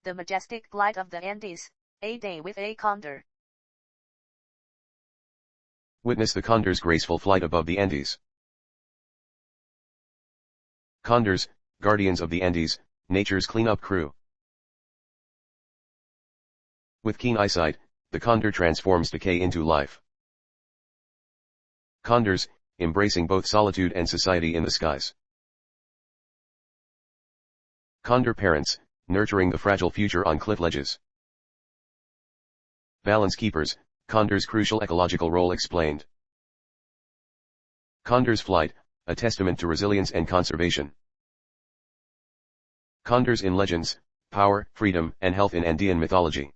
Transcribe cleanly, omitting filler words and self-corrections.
the majestic flight of the Andes, a day with a condor. Witness the condor's graceful flight above the Andes. Condors, guardians of the Andes, nature's cleanup crew. With keen eyesight, the condor transforms decay into life. Condors, embracing both solitude and society in the skies. Condor parents, nurturing the fragile future on cliff ledges. Balance keepers, condor's crucial ecological role explained. Condor's flight, a testament to resilience and conservation. Condors in legends, power, freedom, and health in Andean mythology.